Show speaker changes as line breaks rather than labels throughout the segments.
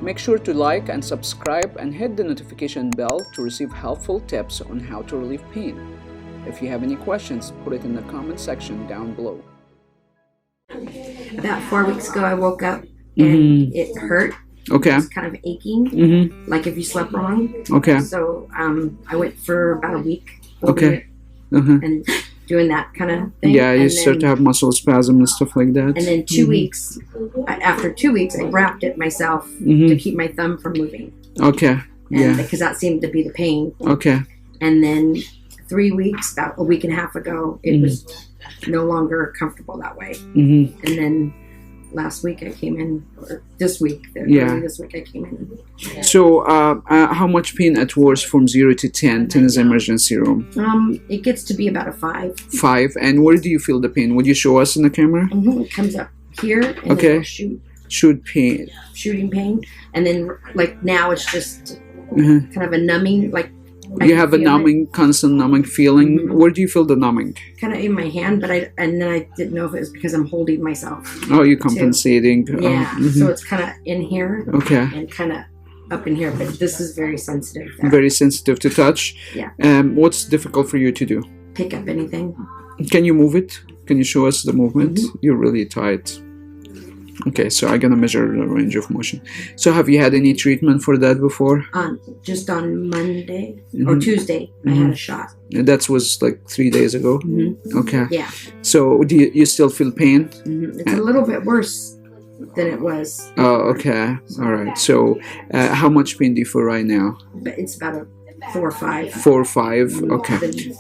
Make sure to like and subscribe and hit the notification bell to receive helpful tips on how to relieve pain. If you have any questions, put it in the comment section down below.
About 4 weeks ago, I woke up and it hurt.
Okay.
It was kind of aching, like if you slept wrong.
Okay.
So I went for about a week.
Okay.
And doing that kind of thing.
Yeah, you start to have muscle spasm and stuff like that.
And then 2 weeks, after 2 weeks, I wrapped it myself to keep my thumb from moving.
Okay.
And because that seemed to be the pain.
Okay.
And then 3 weeks, about a week and a half ago, it was no longer comfortable that way. And then last week I came in, or this week, this week I came in.
So how much pain at worst from 0 to 10? 10 is emergency room.
It gets to be about a 5.
5. And where do you feel the pain? Would you show us in the camera?
It comes up here and then
shoot pain.
Shooting pain. And then like now it's just kind of a numbing, like
you have a numbing, constant numbing feeling. Where do you feel the numbing?
Kind of in my hand, but then I didn't know if it was because I'm holding myself.
Oh, you're compensating.
Yeah, so it's kind of in here.
Okay.
And kind of up in here, but this is very sensitive.
Very sensitive to touch.
Yeah.
What's difficult for you to do?
Pick up anything.
Can you move it? Can you show us the movement? You're really tight. Okay, so I'm gonna measure the range of motion. So have you had any treatment for that before?
Just on Monday or Tuesday, I had a shot.
And that was like 3 days ago? Okay.
Yeah.
So do you still feel pain?
It's a little bit worse than it was.
Oh, okay. All right. So how much pain do you feel right now?
But it's about a 4 or 5.
4 or 5. Okay.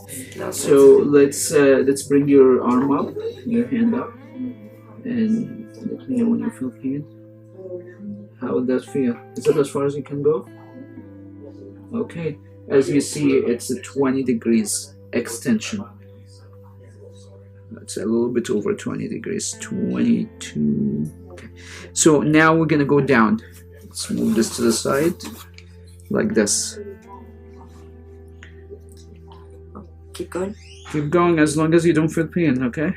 So let's bring your arm up, your hand up, and let me know when you feel pain. How would that feel? Is that as far as you can go? Okay. As you see, it's a 20 degrees extension. That's a little bit over 20 degrees. 22. Okay. So now we're gonna go down. Let's move this to the side, like this.
Keep going.
Keep going as long as you don't feel pain. Okay.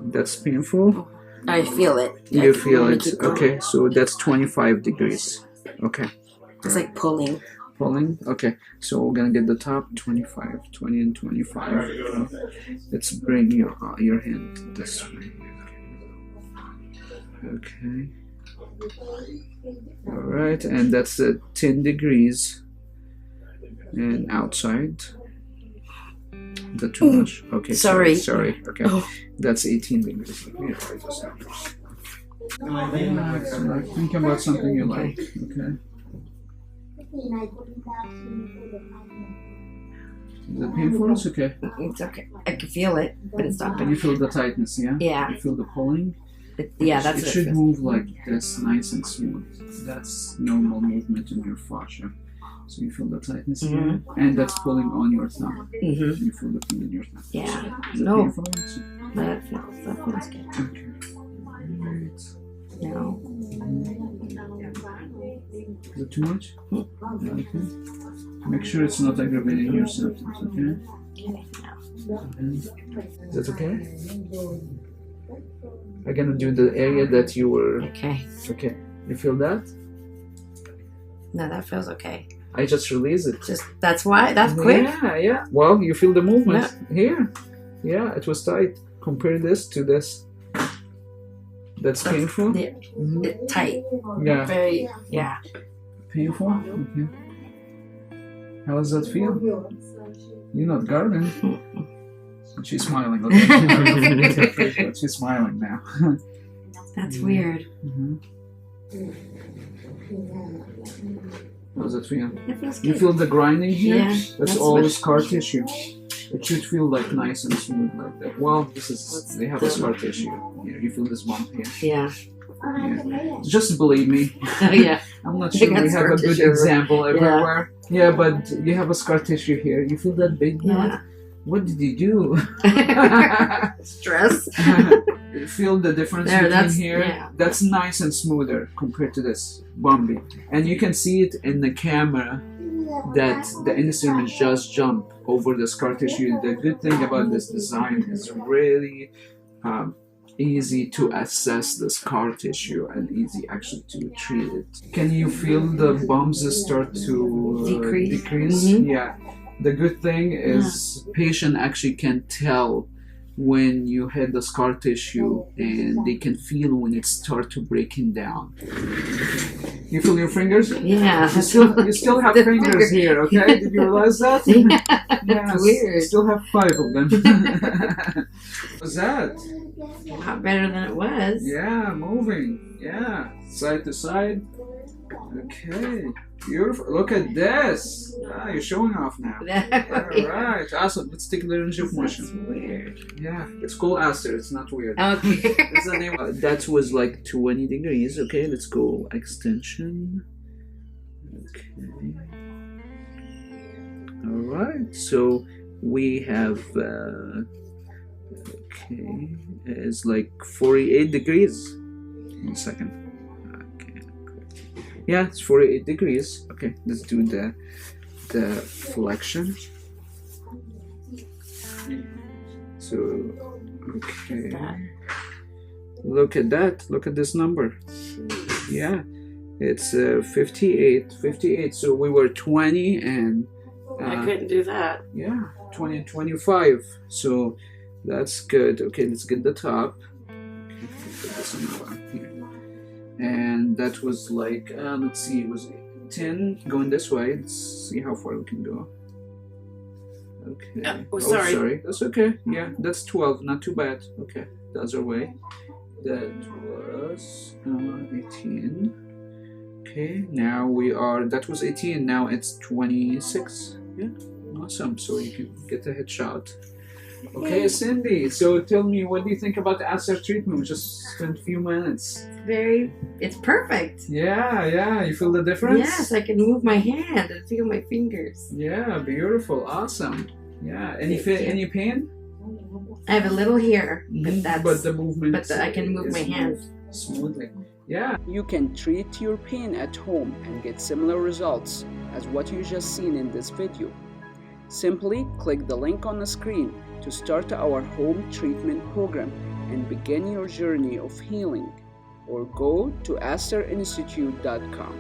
That's painful.
I feel it.
You feel it. Okay, so that's 25 degrees. Okay.
It's like pulling.
Pulling? Okay. So we're gonna get the top 25, 20 and 25. Let's bring your hand this way. Okay. Alright, and that's 10 degrees. And outside. Is that too much? Okay, sorry. Okay, that's 18 degrees. Think about something you like. Okay. Is it painful? It's okay.
It's okay. I can feel it, but it's not.
And you feel the tightness, yeah?
Yeah.
You feel the pulling?
That's
it. It should move like this, nice and smooth. That's normal movement in your fascia. So you feel the tightness here, and that's pulling on your thumb. You feel the pain in your thumb.
Yeah.
Is it painful?
That feels good.
Okay. Right.
No.
Is it too much? Okay. Make sure it's not aggravating your symptoms, okay? Is that okay? I'm gonna do the area that you were...
Okay.
Okay. You feel that?
No, that feels okay.
I just release it.
That's quick.
Yeah. Well, you feel the movement here. Yeah, it was tight. Compare this to this. That's painful.
It's tight.
Yeah.
Very. Yeah.
Painful. Okay. How does that feel? You're not garden. She's smiling. Okay. She's smiling now.
That's weird.
How does it feel?
It feels good.
You feel the grinding here?
Yeah.
That's all the scar tissue. It should feel like nice and smooth like that. Well, they have a scar tissue here. You feel this bump here?
Yeah.
Just believe me.
Yeah.
I'm not sure we have a good example everywhere. Yeah, but you have a scar tissue here. You feel that big knot? What did you do?
Stress.
You feel the difference between here? Yeah. That's nice and smoother compared to this bumpy. And you can see it in the camera that the instruments just jump over the scar tissue. The good thing about this design is really easy to assess the scar tissue and easy actually to treat it. Can you feel the bumps start to decrease?
Mm-hmm.
Yeah. The good thing is patient actually can tell when you hit the scar tissue, and they can feel when it start to breaking down. You feel your fingers?
Yeah.
You still have fingers here, okay? Did you realize that?
That's weird.
You still have 5 of them. What's that?
A lot better than it was.
Yeah, moving. Yeah, side to side. Okay, beautiful. Look at this. Ah, you're showing off now. All right, awesome. Let's take the range of motion.
That's weird.
Yeah, it's called ASTR. It's not weird.
Okay.
That's the name. That was like 20 degrees. Okay, let's go extension. Okay. All right. So we have. Okay, it's like 48 degrees. 1 second. Yeah, it's 48 degrees. Okay, let's do the flexion. So, okay. Look at that. Look at this number. Yeah, it's 58. 58. So we were 20 and...
I couldn't do that.
Yeah, 20 and 25. So that's good. Okay, let's get the top. Okay, put this in here. And that was like, let's see, it was 10 going this way. Let's see how far we can go. Okay.
Oh, sorry.
That's okay. Yeah, that's 12. Not too bad. Okay, the other way. That was 18. Okay, now we are, that was 18. Now it's 26. Yeah, awesome. So you can get a headshot. Okay, Cindy, so tell me, what do you think about the ASTR treatment? We just spent a few minutes.
It's perfect.
Yeah, you feel the difference?
Yes, I can move my hand and feel my fingers.
Yeah, beautiful, awesome. Yeah, any pain?
I have a little here, but
the movement.
I can move my hands
smoothly. Yeah.
You can treat your pain at home and get similar results as what you just seen in this video. Simply click the link on the screen to start our home treatment program and begin your journey of healing, or go to asterinstitute.com.